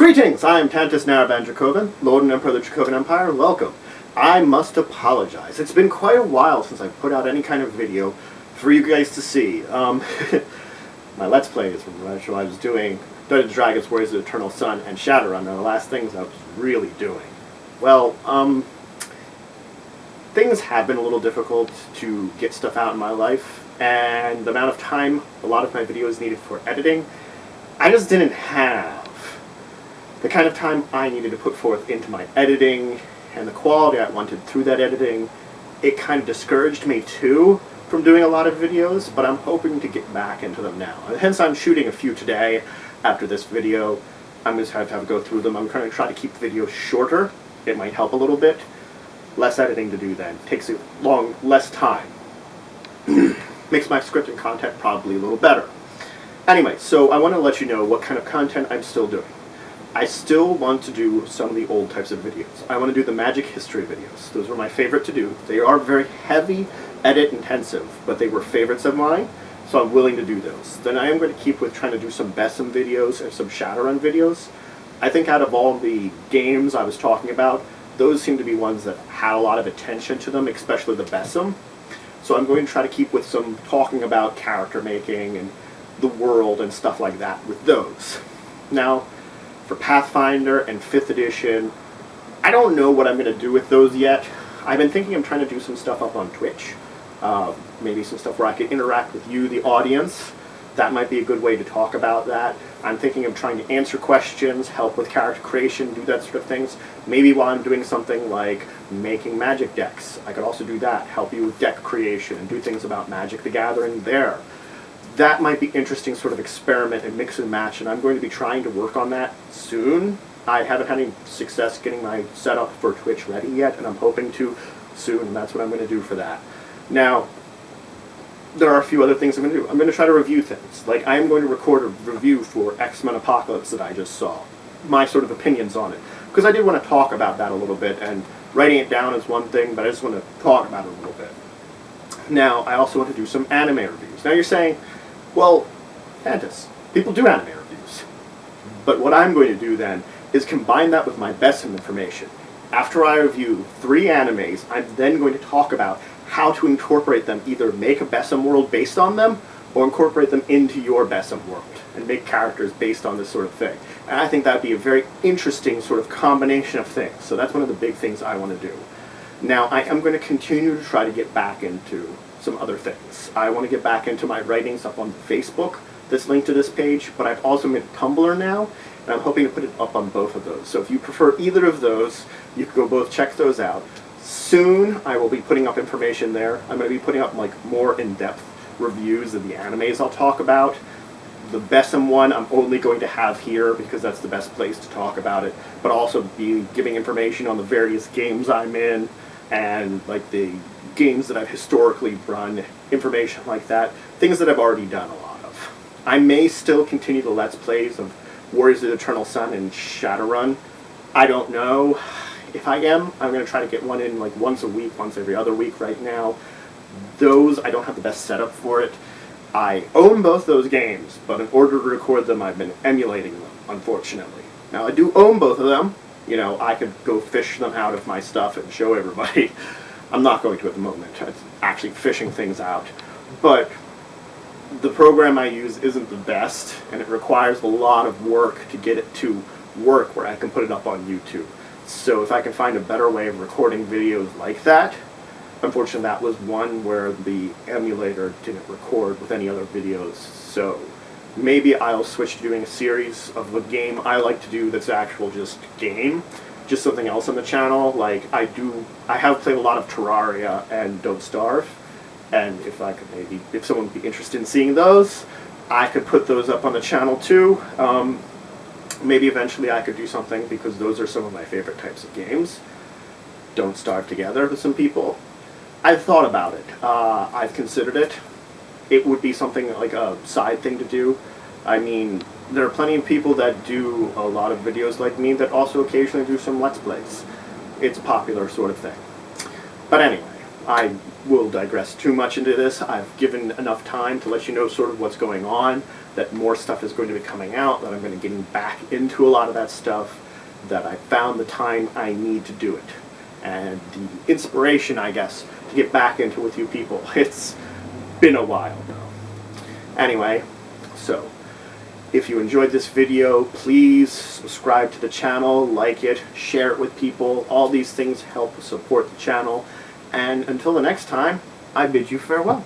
Greetings! I am Tantus Naraban Dracovin, Lord and Emperor of the Dracovin Empire. Welcome. I must apologize. It's been quite a while since I put out any kind of video for you guys to see. My Let's Plays from what I was doing, Dungeons & Dragons, Warriors of the Eternal Sun, and Shadowrun are the last things I was really doing. Well, things have been a little difficult to get stuff out in my life, and the amount of time a lot of my videos needed for editing, I just didn't have the kind of time I needed to put forth into my editing and the quality I wanted through that editing. It kind of discouraged me too from doing a lot of videos, but I'm hoping to get back into them now. And hence I'm shooting a few today after this video. I'm just have to go through them. I'm trying to try to keep the videos shorter. It might help a little bit. Less editing to do then. Takes less time. Makes my script and content probably a little better. Anyway, so I want to let you know what kind of content I'm still doing. I still want to do some of the old types of videos. I want to do the magic history videos. Those were my favorite to do. They are very heavy, edit intensive, but they were favorites of mine, so I'm willing to do those. Then I am going to keep with trying to do some Besom videos and some Shadowrun videos. I think out of all the games I was talking about, those seem to be ones that had a lot of attention to them, especially the Besom. So I'm going to try to keep with some talking about character making and the world and stuff like that with those. Now, for Pathfinder and 5th edition, I don't know what I'm going to do with those yet. I've been thinking I'm trying to do some stuff up on Twitch. Maybe some stuff where I could interact with you, the audience. That might be a good way to talk about that. I'm thinking of trying to answer questions, help with character creation, do that sort of things. Maybe while I'm doing something like making magic decks, I could also do that, help you with deck creation and do things about Magic the Gathering there. That might be interesting sort of experiment and mix and match, and I'm going to be trying to work on that soon. I haven't had any success getting my setup for Twitch ready yet, and I'm hoping to soon, and that's what I'm going to do for that. Now, there are a few other things I'm going to do. I'm going to try to review things. Like, I am going to record a review for X-Men Apocalypse that I just saw. My sort of opinions on it. Because I did want to talk about that a little bit, and writing it down is one thing, but I just want to talk about it a little bit. Now, I also want to do some anime reviews. Now you're saying, well, Tantus, people do anime reviews. But what I'm going to do then is combine that with my Besom information. After I review 3 animes, I'm then going to talk about how to incorporate them, either make a Besom world based on them, or incorporate them into your Besom world, and make characters based on this sort of thing. And I think that would be a very interesting sort of combination of things. So that's one of the big things I want to do. Now, I am going to continue to try to get back into some other things. I want to get back into my writings up on Facebook that's linked to this page, but I've also made a Tumblr now, and I'm hoping to put it up on both of those. So if you prefer either of those, you can go both check those out. Soon, I will be putting up information there. I'm going to be putting up like more in-depth reviews of the animes I'll talk about. The Besom one I'm only going to have here because that's the best place to talk about it, but also be giving information on the various games I'm in and like the games that I've historically run, information like that, things that I've already done a lot of. I may still continue the Let's Plays of Warriors of the Eternal Sun and Shadowrun. I don't know. If I am, I'm going to try to get one in like once a week, once every other week right now. Those, I don't have the best setup for it. I own both those games, but in order to record them, I've been emulating them, unfortunately. Now, I do own both of them. You know, I could go fish them out of my stuff and show everybody. I'm not going to at the moment. It's actually fishing things out. But the program I use isn't the best, and it requires a lot of work to get it to work where I can put it up on YouTube. So if I can find a better way of recording videos like that, unfortunately that was one where the emulator didn't record with any other videos, so maybe I'll switch to doing a series of a game I like to do that's actual just game, just something else on the channel. Like I have played a lot of Terraria and Don't Starve, and if I could maybe, if someone would be interested in seeing those, I could put those up on the channel too. Maybe eventually I could do something, because those are some of my favorite types of games. Don't Starve together with some people. I've thought about it. I've considered it. It would be something like a side thing to do. I mean, there are plenty of people that do a lot of videos like me that also occasionally do some Let's Plays. It's a popular sort of thing. But anyway, I will digress too much into this. I've given enough time to let you know sort of what's going on, that more stuff is going to be coming out, that I'm going to be getting back into a lot of that stuff, that I found the time I need to do it, and the inspiration, I guess, to get back into with you people. It's been a while though. Anyway, so if you enjoyed this video, please subscribe to the channel, like it, share it with people. All these things help support the channel. And until the next time, I bid you farewell.